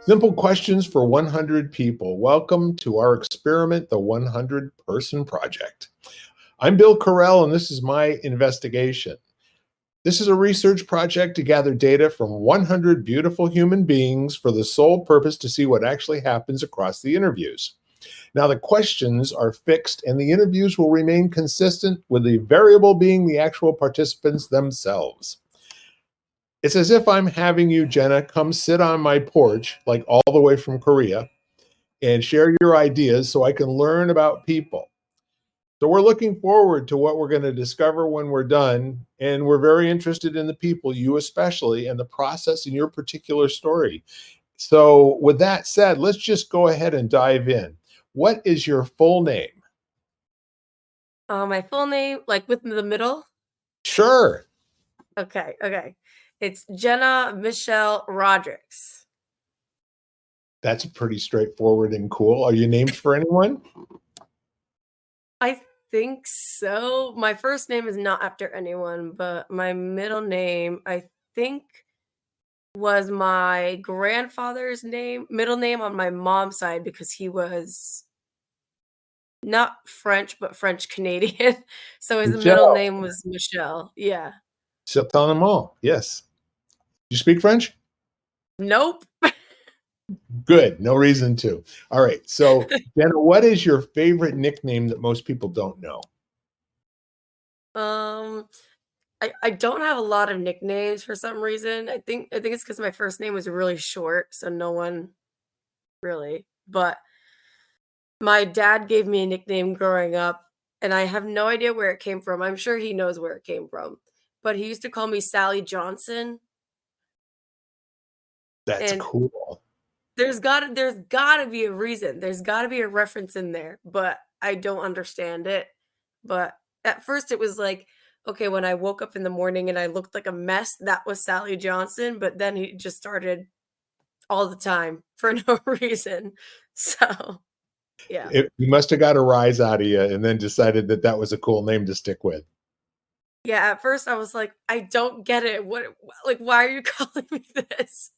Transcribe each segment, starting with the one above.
Simple questions for 100 people. Welcome to our experiment, the 100 Person Project. I'm Bill Carell, and this is my investigation. This is a research project to gather data from 100 beautiful human beings for the sole purpose to see what actually happens across the interviews. Now, the questions are fixed, and the interviews will remain consistent, with the variable being the actual participants themselves. It's as if I'm having you, Jenna, come sit on my porch, like all the way from Korea, and share your ideas so I can learn about people. So we're looking forward to what we're going to discover when we're done. And we're very interested in the people, you especially, and the process in your particular story. So with that said, let's just go ahead and dive in. What is your full name? My full name, like with the middle? Sure. Okay. It's Jenna Michelle Rodrigues. That's pretty straightforward and cool. Are you named for anyone? I think so. My first name is not after anyone, but my middle name, I think, was my grandfather's middle name on my mom's side because he was not French, but French Canadian. So his middle Michelle. name was Michelle. Yeah. Certainement. Yes. You speak French? Nope. Good. No reason to. All right. So, Jenna, what is your favorite nickname that most people don't know? Um, I don't have a lot of nicknames for some reason. I think it's because my first name was really short, so no one really. But my dad gave me a nickname growing up, and I have no idea where it came from. I'm sure he knows where it came from. But he used to call me Sally Johnson, That's and cool. there's gotta be a reason. There's gotta be a reference in there, but I don't understand it. But at first it was like, okay, when I woke up in the morning and I looked like a mess, that was Sally Johnson, but then he just started all the time for no reason. So, yeah. You must have got a rise out of you and then decided that that was a cool name to stick with. Yeah, at first I was like, "I don't get it. Like, why are you calling me this?"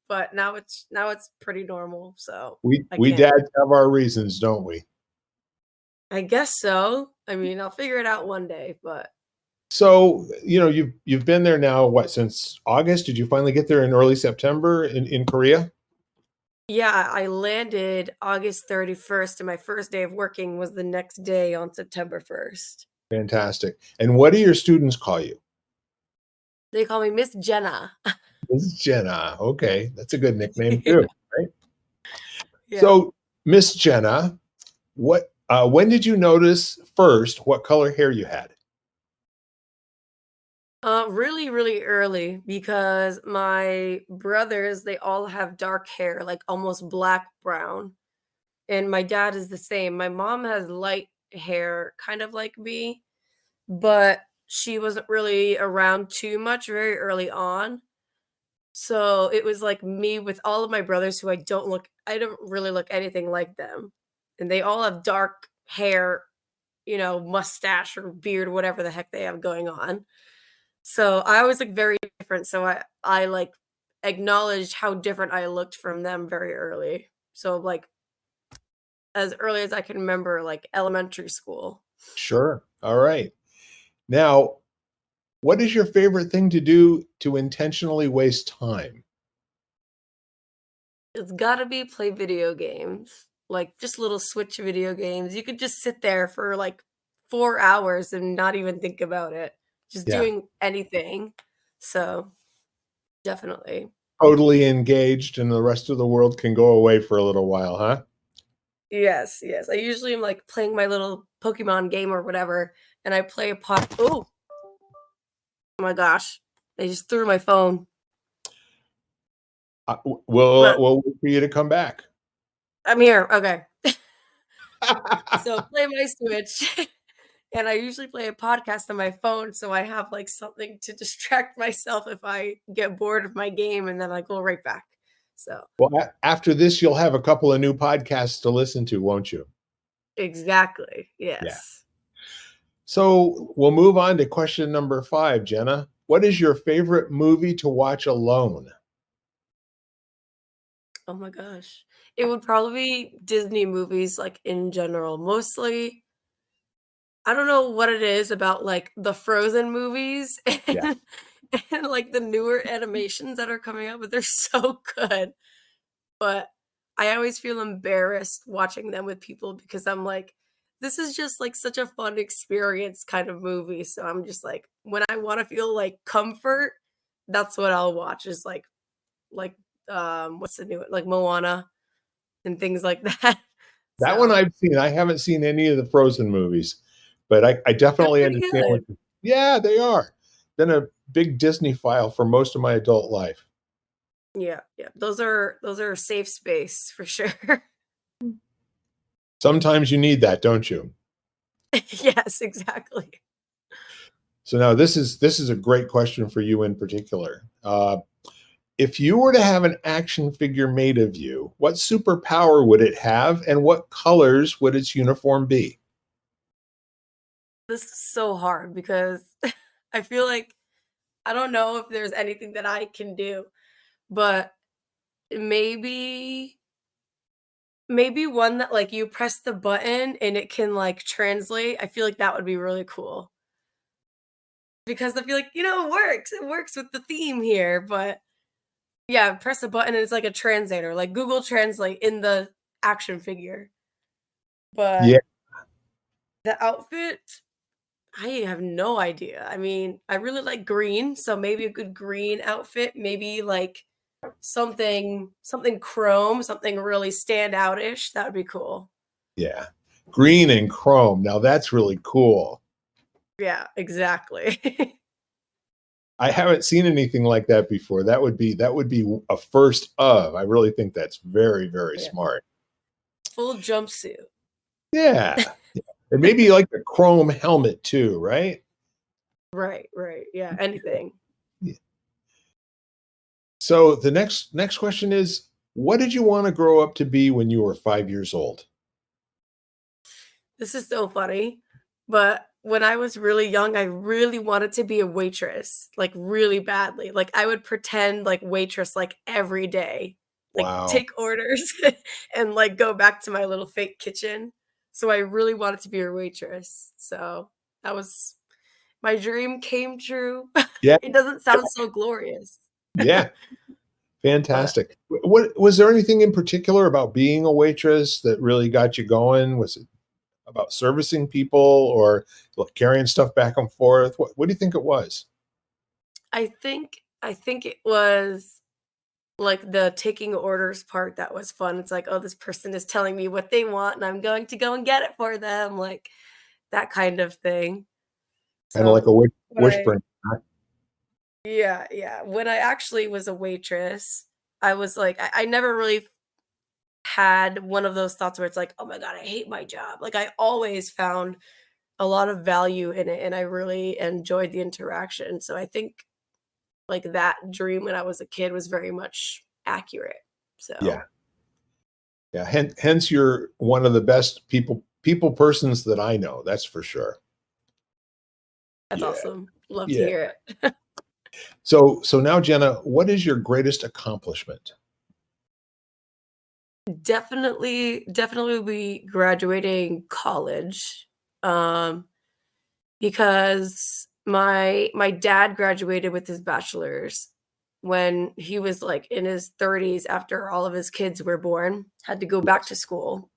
But now it's pretty normal, so I We can't. dads have our reasons, don't we? I guess so. I mean, I'll figure it out one day, but So, you've been there now, what, since August? Did you finally get there in early September in Korea? yeah, I landed August 31st, and my first day of working was the next day on September 1st. Fantastic. And what do your students call you? They call me Miss Jenna. This is Jenna. Okay, that's a good nickname Yeah. too, right? Yeah. So, Miss Jenna, when did you notice first what color hair you had? Really, really early because my brothers, they all have dark hair, like almost black brown. And my dad is the same. My mom has light hair, kind of like me, but she wasn't really around too much very early on. So it was like me with all of my brothers who I don't really look anything like them. And they all have dark hair, mustache or beard, whatever the heck they have going on. So I always look very different. So I like acknowledged how different I looked from them very early. So like as early as I can remember, like elementary school. Sure. All right. Now, what is your favorite thing to do to intentionally waste time? It's gotta be play video games, like just little Switch video games. You could just sit there for like 4 hours and not even think about it, just Yeah. doing anything. So definitely. Totally engaged, and the rest of the world can go away for a little while, huh? Yes. I usually am like playing my little Pokemon game or whatever, and I play a pot. Oh my gosh. I just threw my phone. But We'll wait for you to come back. I'm here. Okay. So play my Switch. And I usually play a podcast on my phone, so I have, like, something to distract myself if I get bored of my game, and then I go right back. So Well, after this, you'll have a couple of new podcasts to listen to, won't you? exactly, Yeah. yes. So we'll move on to question number 5, Jenna. What is your favorite movie to watch alone? Oh my gosh. It would probably be Disney movies, like, in general. Mostly I don't know what it is about, like, the Frozen movies Yeah. and, like, the newer animations that are coming out, but they're so good. But I always feel embarrassed watching them with people because I'm like, "This is just, like, such a fun experience kind of movie." So I'm just like, when I wanna feel, like, comfort, that's what I'll watch is, like, what's the new one? Like, Moana and things like that. That one So, I've seen. I haven't seen any of the Frozen movies, but I they're definitely pretty understand what good. you. Yeah, they are. Been a big Disney file for most of my adult life. Yeah, yeah. Those are a safe space for sure. Sometimes you need that, don't you? Yes, exactly. So now this is a great question for you in particular. If you were to have an action figure made of you, what superpower would it have, and what colors would its uniform be? This is so hard because I feel like I don't know if there's anything that I can do, but maybe maybe one that, like, you press the button and it can, like, translate. I feel like that would be really cool because I feel like, it works. It works with the theme here, but yeah, press a button and it's like a translator, like Google Translate in the action figure. But Yeah, the outfit, I have no idea. I mean, I really like green, so maybe a good green outfit, maybe like something chrome, something really standout-ish. That would be cool. yeah. Green and chrome. Now that's really cool. Yeah, exactly. I haven't seen anything like that before. That would be a first of. I really think that's very, very Yeah. smart. Full jumpsuit. Yeah. And maybe like a chrome helmet too, right? Right, right. Yeah, anything. Yeah. So the next question is, what did you want to grow up to be when you were 5 years old? This is so funny, but when I was really young, I really wanted to be a waitress, like, really badly. Like, I would pretend like waitress, like, every day, like, Wow. take orders and, like, go back to my little fake kitchen. So I really wanted to be a waitress. So that was my dream came true. Yeah. It doesn't sound so glorious, Yeah. but Fantastic. What was there anything in particular about being a waitress that really got you going? Was it about servicing people or like carrying stuff back and forth? What do you think it was? I think it was like, the taking orders part that was fun. It's like, "Oh, this person is telling me what they want, and I'm going to go and get it for them," like, that kind of thing. Kind of like a So, when I whispering. yeah, yeah. When I actually was a waitress, I was like I never really had one of those thoughts where it's like, "Oh my god, I hate my job." Like, I always found a lot of value in it, and I really enjoyed the interaction. So I think, like, that dream when I was a kid was very much accurate. Yeah. So, Yeah. Hence you're one of the best people persons that I know. That's for sure. that's Yeah. awesome. Love to Yeah. hear it. So now Jenna, what is your greatest accomplishment? Definitely be graduating college, um, because my dad graduated with his bachelor's when he was, like, in his 30s after all of his kids were born, had to go back to school,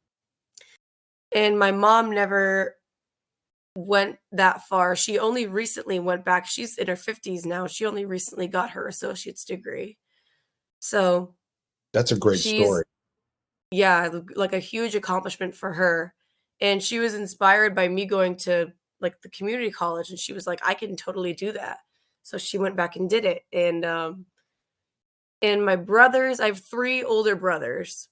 and my mom never went that far. She only recently went back. She's in her 50s now. She only recently got her associate's degree. So, That's a great she's story. yeah, like a huge accomplishment for her, and she was inspired by me going to, like, the community college, and she was like, "I can totally do that." So she went back and did it, and my brothers I have 3 older brothers,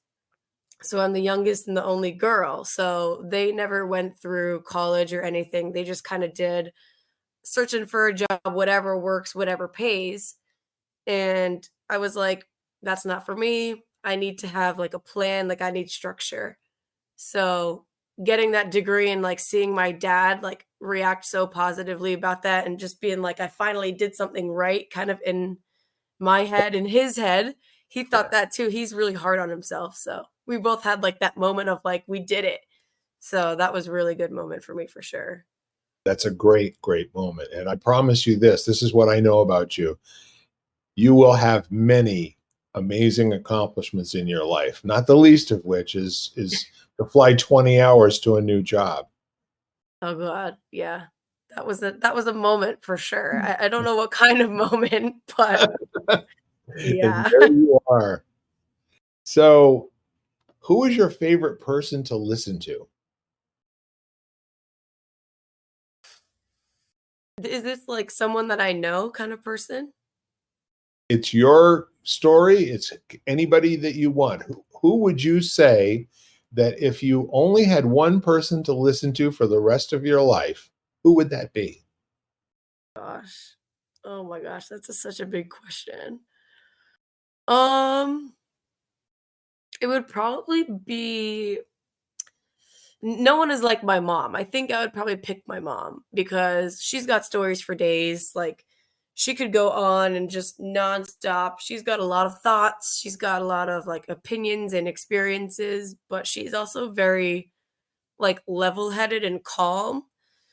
so I'm the youngest and the only girl, so they never went through college or anything, they just kinda did searching for a job, whatever works, whatever pays, and I was like, "That's not for me, I need to have, like, a plan, like, I need structure." So, getting that degree and, like, seeing my dad, like, react so positively about that and just being like, "I finally did something right," kind of in my head, in his head, he thought Yeah. that too. He's really hard on himself, so we both had, like, that moment of, like, we did it. So that was a really good moment for me for sure. That's a great, great moment. And I promise you this is what I know about you. You will have many amazing accomplishments in your life, not the least of which is to fly 20 hours to a new job. Oh god, yeah. That was a moment for sure. I don't know what kind of moment, but And yeah. there you are. So, who is your favorite person to listen to? Is this, like, someone that I know kind of person? It's your story, it's anybody that you want. Who would you say that if you only had one person to listen to for the rest of your life, who would that be? Gosh. Oh my gosh, that's such a big question. Um, it would probably be no one is like my mom. I think I would probably pick my mom because she's got stories for days. Like, she could go on and just nonstop. She's got a lot of thoughts. She's got a lot of like opinions and experiences, but she's also very like level-headed and calm.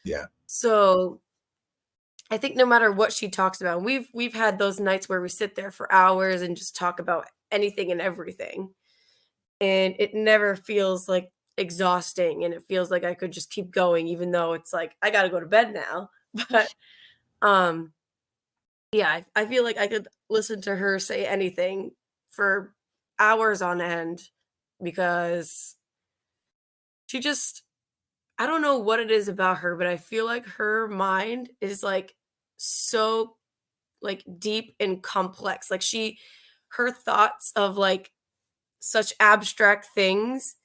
Yeah, So I think no matter what she talks about, we've had those nights where we sit there for hours and just talk about anything and everything. And it never feels, like, exhausting, and it feels like I could just keep going even though it's like, "I gotta go to bed now." But, um, yeah, I feel like I could listen to her say anything for hours on end because she just I don't know what it is about her, but I feel like her mind is, like, so, like, deep and complex. Like, her thoughts of, like, such abstract things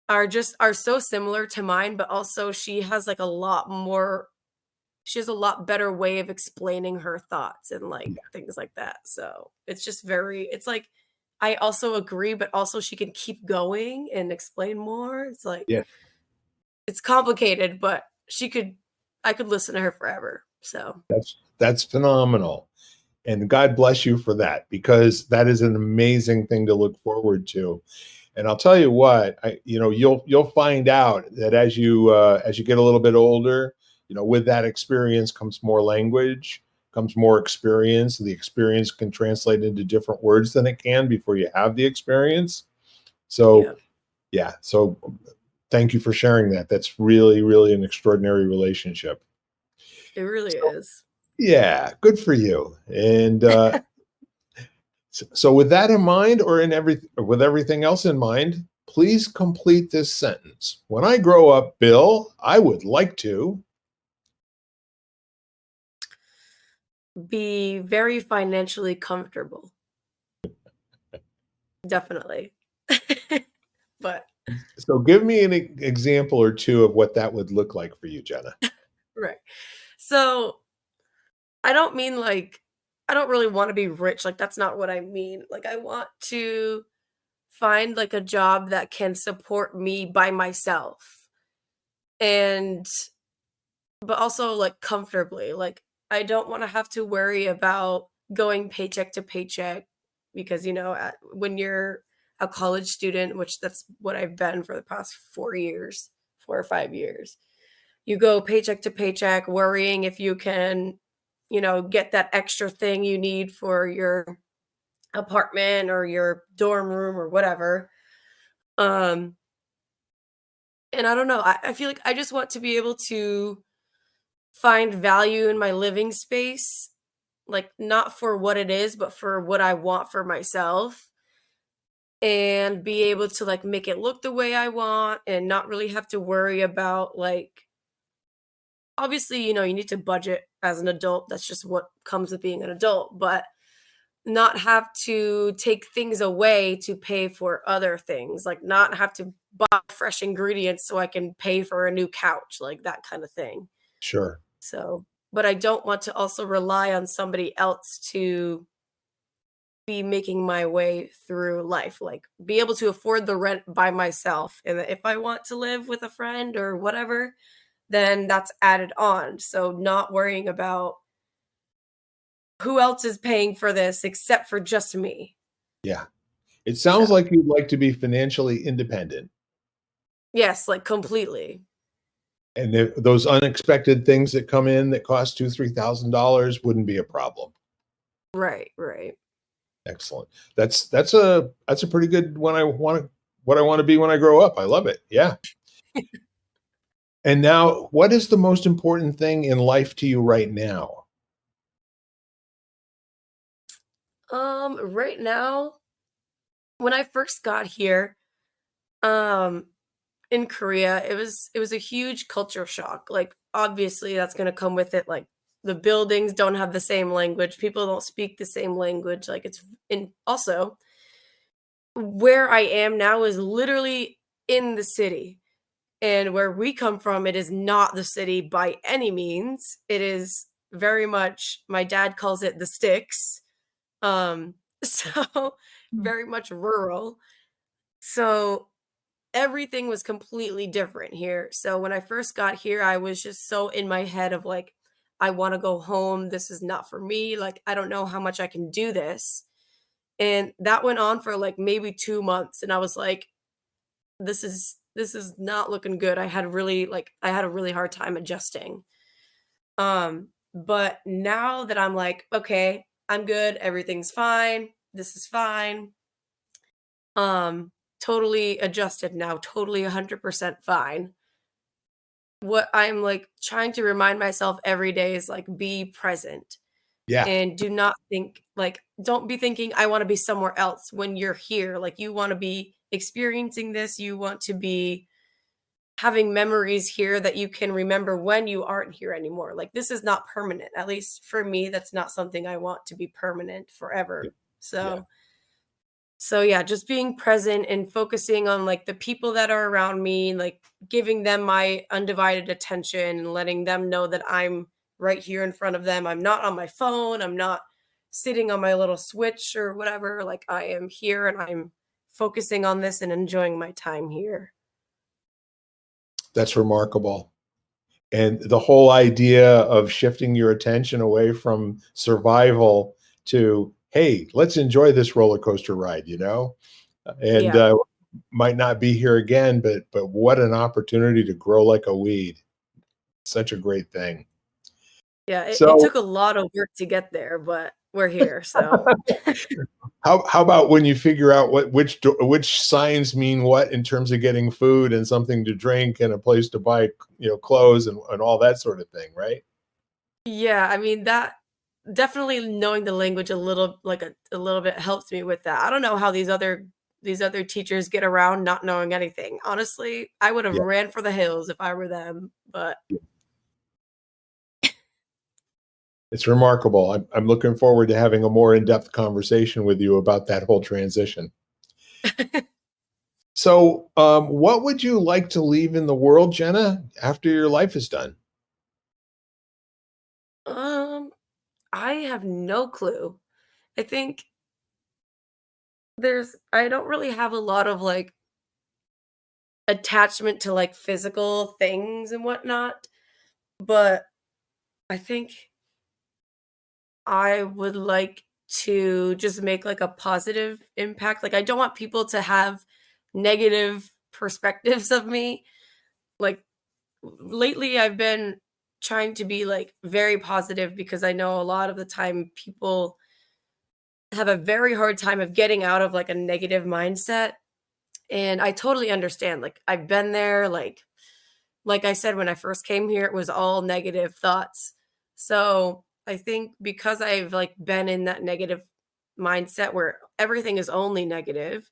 are so similar to mine, but also she has a lot better way of explaining her thoughts and, like, yeah, things like that, so it's just very it's like, I also agree, but also she can keep going and explain more, it's like yeah. it's complicated, but I could listen to her forever, so That's phenomenal. And God bless you for that because that is an amazing thing to look forward to. And I'll tell you what, you'll find out that as you get a little bit older, with that experience comes more language, comes more experience. The experience can translate into different words than it can before you have the experience. So yeah, yeah, so thank you for sharing that. That's really, really an extraordinary relationship. it really So is. yeah, good for you. And so with that in mind, or with everything else in mind, please complete this sentence. When I grow up, Bill, I would like to. Be very financially comfortable, definitely. But So give me an example or two of what that would look like for you, Jenna. right. So I don't mean like I don't really wanna be rich, like, that's not what I mean. Like, I want to find, like, a job that can support me by myself and but also, like, comfortably. Like, I don't wanna have to worry about going paycheck to paycheck because, when you're a college student, which that's what I've been for the past 4 years, 4 or 5 years. You go paycheck to paycheck worrying if you can, get that extra thing you need for your apartment or your dorm room or whatever. Um, and I don't know, I feel like I just want to be able to find value in my living space, like, not for what it is, but for what I want for myself, and be able to, like, make it look the way I want and not really have to worry about, like obviously, you need to budget as an adult, that's just what comes with being an adult, but not have to take things away to pay for other things, like, not have to buy fresh ingredients so I can pay for a new couch, like, that kinda thing. Sure. So but I don't want to also rely on somebody else to be making my way through life, like, be able to afford the rent by myself, and if I want to live with a friend or whatever, then that's added on, so not worrying about who else is paying for this except for just me. Yeah. It So, sounds like you'd like to be financially independent, yes, like completely. and if those unexpected things that come in that cost 2, $3,000 wouldn't be a problem. Right, right. Excellent. That's a pretty good when I want what I wanna be when I grow up. I love it. Yeah. And now, what is the most important thing in life to you right now? Right now, when I first got here, um, in Korea, it was a huge culture shock. Like, obviously, that's gonna come with it. Like, the buildings don't have the same language. People don't speak the same language. Like, it's and also where I am now is literally in the city. And where we come from, it is not the city by any means. It is very much my dad calls it the sticks. So very much rural. So everything was completely different here. So when I first got here, I was just so in my head of like, I want to go home. This is not for me. Like, I don't know how much I can do this. And that went on for like maybe 2 months. And I was like, this is not looking good. I had a really hard time adjusting. But now that I'm like, okay, I'm good, everything's fine. This is fine. Totally adjusted now, totally 100% fine. What I'm like trying to remind myself every day is like be present Yeah. and do not think like don't be thinking I want to be somewhere else when you're here. Like you want to be experiencing this, you want to be having memories here that you can remember when you aren't here anymore. Like this is not permanent. At least for me, that's not something I want to be permanent Yeah. forever. Yeah. So yeah, just being present and focusing on like the people that are around me, like giving them my undivided attention and letting them know that I'm right here in front of them. I'm not on my phone. I'm not sitting on my little switch or whatever. Like I am here and I'm focusing on this and enjoying my time here. That's remarkable. And the whole idea of shifting your attention away from survival to, "Hey, let's enjoy this roller coaster ride," you know? And, Yeah. might not be here again, but what an opportunity to grow like a weed. Such a great thing. Yeah. It So, took a lot of work to get there, but we're here. So how about when you figure out which signs mean what in terms of getting food and something to drink and a place to buy, clothes and all that sort of thing, right? yeah, I mean that definitely knowing the language a little like a little bit helps me with that. I don't know how these other teachers get around not knowing anything. Honestly, I would have Yeah. ran for the hills if I were them, but It's remarkable. I'm looking forward to having a more in-depth conversation with you about that whole transition. So, what would you like to leave in the world, Jenna, after your life is done? um I have no clue. I think I don't really have a lot of like attachment to like physical things and whatnot, but I think I would like to just make like a positive impact. Like I don't want people to have negative perspectives of me. Like lately I've been trying to be like very positive because I know a lot of the time people have a very hard time of getting out of like a negative mindset and I totally understand. Like I've been there like I said when I first came here it was all negative thoughts. So, I think because I've like been in that negative mindset where everything is only negative,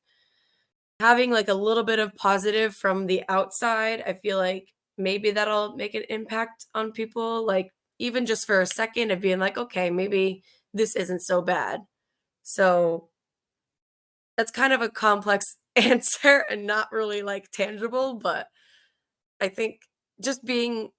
having like a little bit of positive from the outside, I feel like maybe that'll make an impact on people. Like even just for a second of being like, okay, maybe this isn't so bad. So that's kind of a complex answer and not really like tangible, but I think just being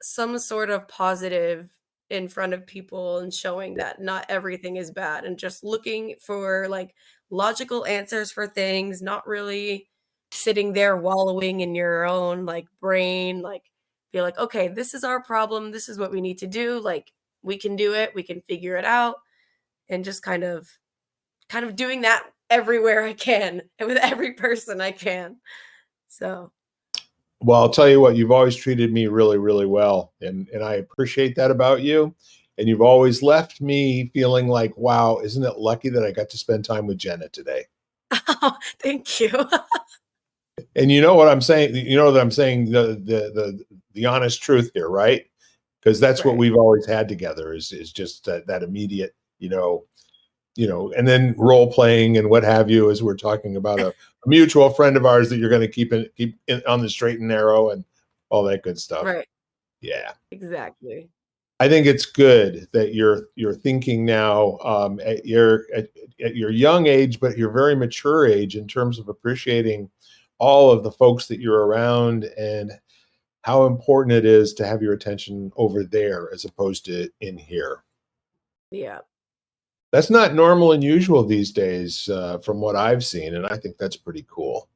some sort of positive in front of people and showing that not everything is bad and just looking for like logical answers for things, not really sitting there wallowing in your own like brain, like be like, okay, this is our problem. This is what we need to do. Like we can do it. We can figure it out. And just kind of doing that everywhere I can and with every person I can. So, Well, I'll tell you what, you've always treated me really, really well, and I appreciate that about you. And you've always left me feeling like, wow, isn't it lucky that I got to spend time with Jenna today? oh, thank you. And you know what I'm saying? You know that I'm saying the honest truth here, right? Because that's what Right. we've always had together is just that immediate, and then role playing and what have you, as we're talking about a mutual friend of ours that you're going to keep on the straight and narrow and all that good stuff. Right. Yeah. Exactly. I think it's good that you're thinking now at your young age, but your very mature age in terms of appreciating all of the folks that you're around and how important it is to have your attention over there as opposed to in here. Yeah. That's not normal and usual these days, from what I've seen, and I think that's pretty cool.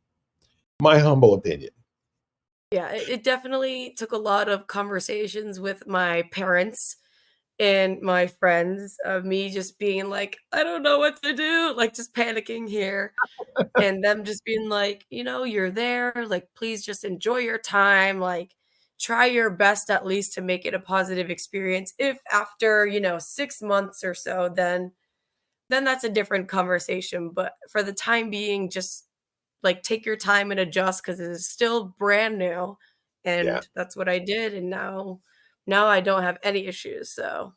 My humble opinion. Yeah, it definitely took a lot of conversations with my parents and my friends of me just being like, "I don't know what to do," like, just panicking here, and them just being like, "You're there, like, please just enjoy your time, like, try your best at least to make it a positive experience. If after, 6 months or so, then that's a different conversation, but for the time being, just, like, take your time and adjust because it is still brand new," Yeah. and that's what I did, and now I don't have any issues, so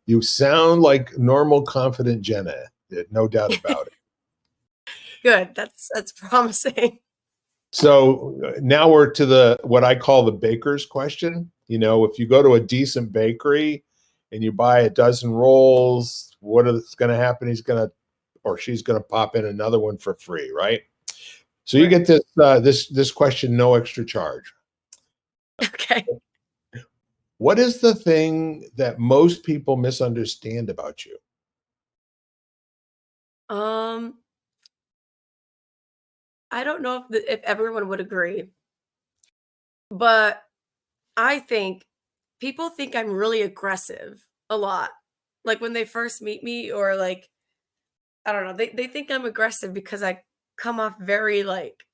You sound like normal, confident Jenna, no doubt about it. good, that's promising. So now we're to the what I call the baker's question. If you go to a decent bakery and you buy a dozen rolls, what is going to happen? He's going to or she's going to pop in another one for free, right? So you Right. get this question, no extra charge. Okay. What is the thing that most people misunderstand about you? Um, I don't know if everyone would agree, but I think people think I'm really aggressive a lot. Like, when they first meet me or, like, I don't know, they think I'm aggressive because I come off very, like,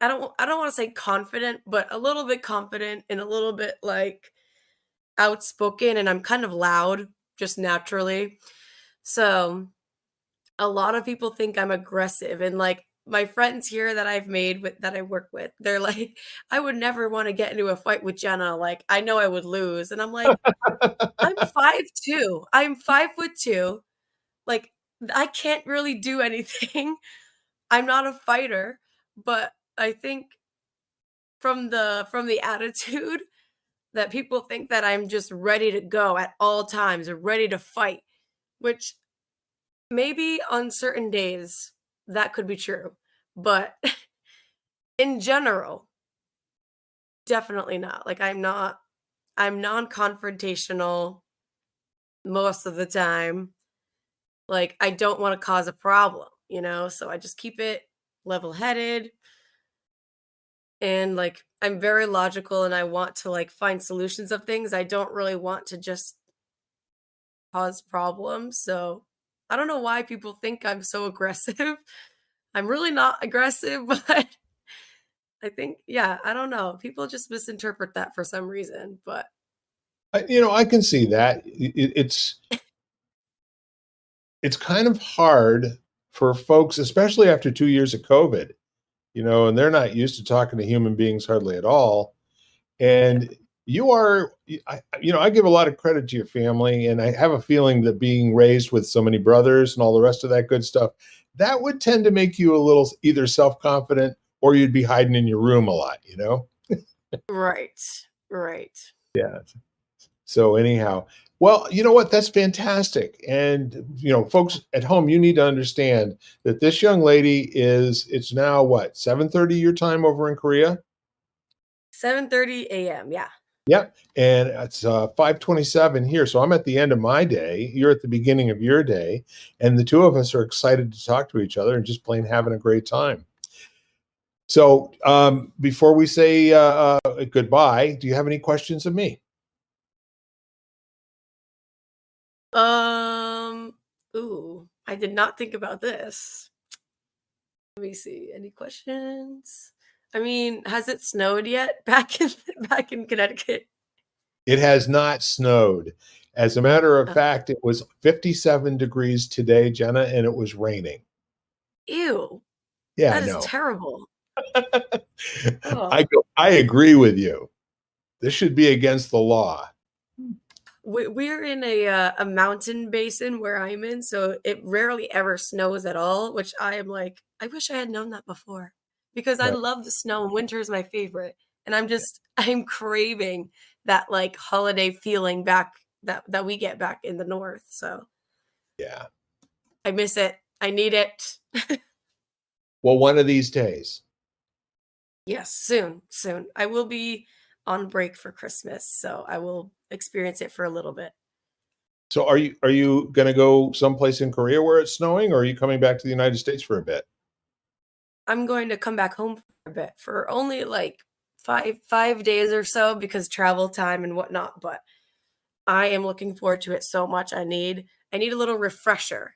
I don't wanna say confident, but a little bit confident and a little bit, like, outspoken, and I'm kind of loud just naturally. So, a lot of people think I'm aggressive, and, like, my friends here that I've made with that I work with, they're like, "I would never wanna get into a fight with Jenna, like, I know I would lose," and I'm like, "I'm 5'2". I'm 5'2". Like, I can't really do anything. I'm not a fighter, but I think from the attitude that people think that I'm just ready to go at all times or ready to fight, which maybe on certain days that could be true, but in general, definitely not. Like, I'm non-confrontational most of the time. Like, I don't want to cause a problem, so I just keep it level-headed, and, like, I'm very logical and I want to, like, find solutions of things. I don't really want to just cause problems. So I don't know why people think I'm so aggressive. I'm really not aggressive, but yeah, I don't know. People just misinterpret that for some reason. But I can see that. It's kind of hard for folks, especially after 2 years of COVID, and they're not used to talking to human beings hardly at all. yeah, And you are, I give a lot of credit to your family, and I have a feeling that being raised with so many brothers and all the rest of that good stuff, that would tend to make you a little either self confident or you'd be hiding in your room a lot. right, right. Yeah. So anyhow, well, you know what? That's fantastic. And folks at home, you need to understand that this young lady it's now what, 7:30 your time over in Korea? 7:30 a.m. Yeah. Yep. And it's 5:27 here. So I'm at the end of my day. You're at the beginning of your day. And the two of us are excited to talk to each other and just plain having a great time. So before we say goodbye, do you have any questions of me? Um. Ooh. I did not think about this. Let me see. Any questions? I mean, has it snowed yet back in Connecticut? It has not snowed. As a matter of Uh, fact, it was 57 degrees today, Jenna, and it was raining. Ew, Yeah, I that is know. terrible. I Oh, go, I agree with you. This should be against the law. we're in a mountain basin where I'm in, so it rarely ever snows at all, which I am like, I wish I had known that before because I Right. love the snow and winter is my favorite. And I'm craving that like holiday feeling back that we get back in the north. So Yeah. I miss it. I need it. Well, one of these days. Yes, soon, soon. I will be on break for Christmas, so I will experience it for a little bit. So are you going to go someplace in Korea where it's snowing, or are you coming back to the United States for a bit? I'm going to come back home for a bit for only like five days or so because travel time and whatnot. But I am looking forward to it so much. I need a little refresher.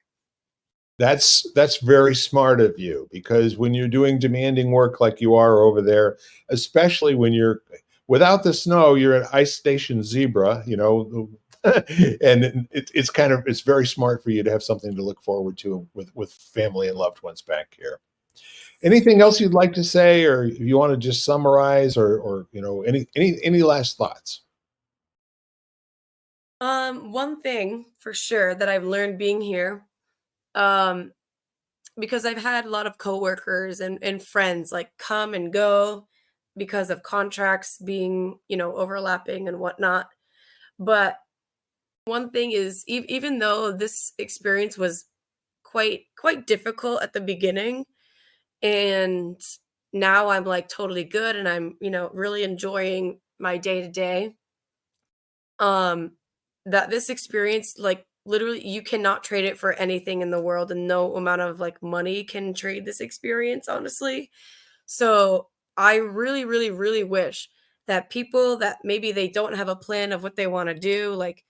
That's very smart of you because when you're doing demanding work like you are over there, especially when you're without the snow, you're an ice station zebra, and it's kind of it's very smart for you to have something to look forward to with family and loved ones back here. Anything else you'd like to say, or you want to just summarize, or any last thoughts? One thing for sure that I've learned being here, um, because I've had a lot of coworkers and friends like come and go because of contracts being, overlapping and whatnot. But one thing is, even though this experience was quite difficult at the beginning, and now I'm like totally good, and I'm really enjoying my day to day. Um, that this experience, like literally, you cannot trade it for anything in the world, and no amount of like money can trade this experience, honestly. So I really, really, really wish that people that maybe they don't have a plan of what they want to do, like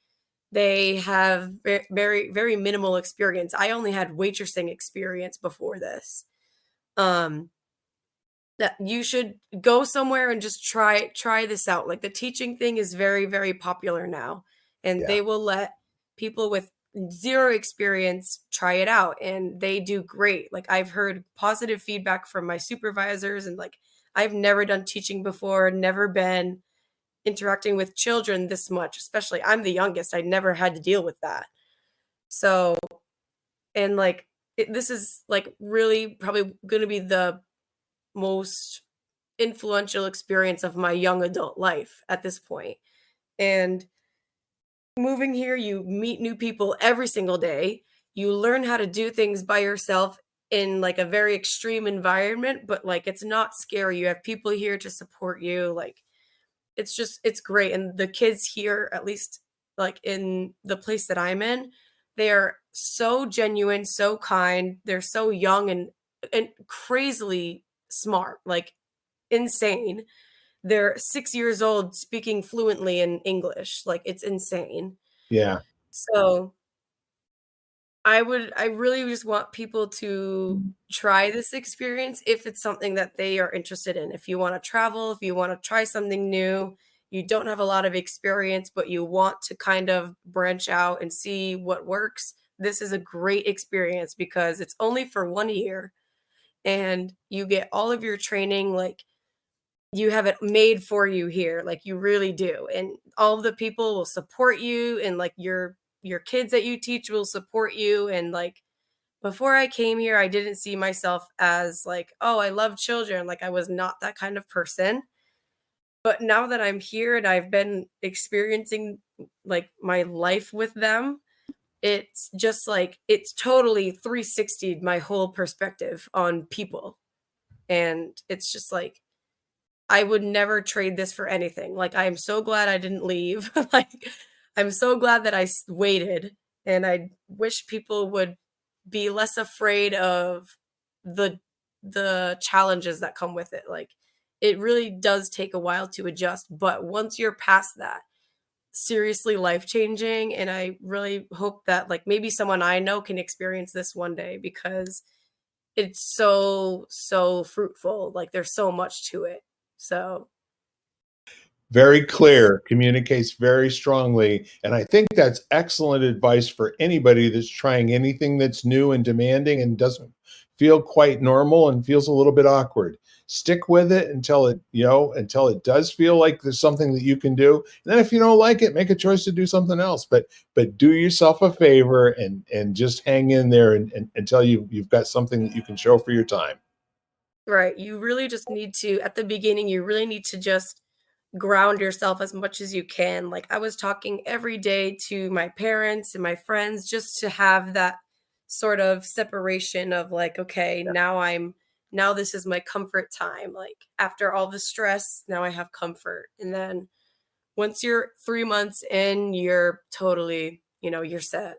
they have very, very minimal experience. I only had waitressing experience before this. Um, that you should go somewhere and just try this out. Like the teaching thing is very, very popular now, and Yeah, they will let people with zero experience try it out, and they do great. Like I've heard positive feedback from my supervisors, and like I've never done teaching before, never been interacting with children this much, especially I'm the youngest. I never had to deal with that. So, and like this is like really probably going to be the most influential experience of my young adult life at this point. And moving here, you meet new people every single day. You learn how to do things by yourself in like a very extreme environment, but like it's not scary. You have people here to support you. Like it's great. And the kids here, at least like in the place that I'm in, they are so genuine, so kind. They're so young and crazily smart, like insane. They're 6 years old speaking fluently in English, like, it's insane. yeah. So, I really just want people to try this experience if it's something that they are interested in. If you wanna travel, if you wanna try something new, you don't have a lot of experience, but you want to kind of branch out and see what works, this is a great experience because it's only for 1 year, and you get all of your training, like, you have it made for you here, like, you really do, and all of the people will support you, and, like, your kids that you teach will support you, and, like, before I came here, I didn't see myself as, like, "Oh, I love children," like, I was not that kind of person, but now that I'm here and I've been experiencing, like, my life with them, it's just, like it's totally 360'd my whole perspective on people, and it's just, like, I would never trade this for anything. Like, I am so glad I didn't leave. Like, I'm so glad that waited, and I wish people would be less afraid of the the challenges that come with it. Like, it really does take a while to adjust, but once you're past that, seriously life-changing, and I really hope that, like, maybe someone I know can experience this one day because it's so, so fruitful, like, there's so much to it. So, Very yes. clear, communicates very strongly, and I think that's excellent advice for anybody that's trying anything that's new and demanding and doesn't feel quite normal and feels a little bit awkward. Stick with it until until it does feel like there's something that you can do. And then if you don't like it, make a choice to do something else. But do yourself a favor and just hang in there and until you've got something that you can show for your time. Right, you really just need to at the beginning, you really need to just ground yourself as much as you can. Like, I was talking every day to my parents and my friends just to have that sort of separation of like, okay, now this is my comfort time. Like, after all the stress, now I have comfort. And then once you're 3 months in, you're totally, you're set.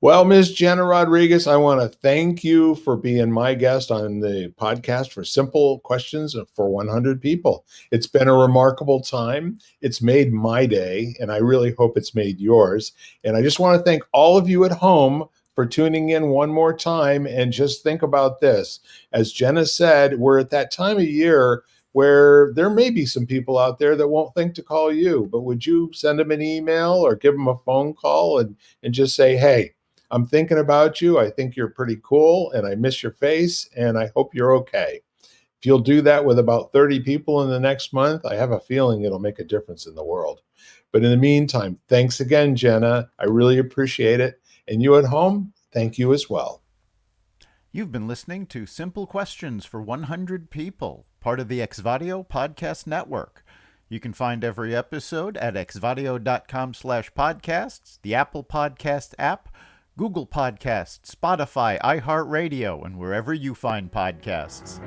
Well, Ms. Jenna Rodrigues, I want to thank you for being my guest on the podcast for Simple Questions for 100 People. It's been a remarkable time. It's made my day, and I really hope it's made yours. And I just want to thank all of you at home for tuning in one more time. And just think about this. As Jenna said, we're at that time of year where there may be some people out there that won't think to call you, but would you send them an email or give them a phone call and just say, hey, I'm thinking about you. I think you're pretty cool and I miss your face and I hope you're okay. If you'll do that with about 30 people in the next month, I have a feeling it'll make a difference in the world. But in the meantime, thanks again, Jenna. I really appreciate it. And you at home, thank you as well. You've been listening to Simple Questions for 100 People, part of the Exvadio Podcast Network. You can find every episode at exvadio.com/podcasts, the Apple Podcast app, Google Podcasts, Spotify, iHeartRadio, and wherever you find podcasts.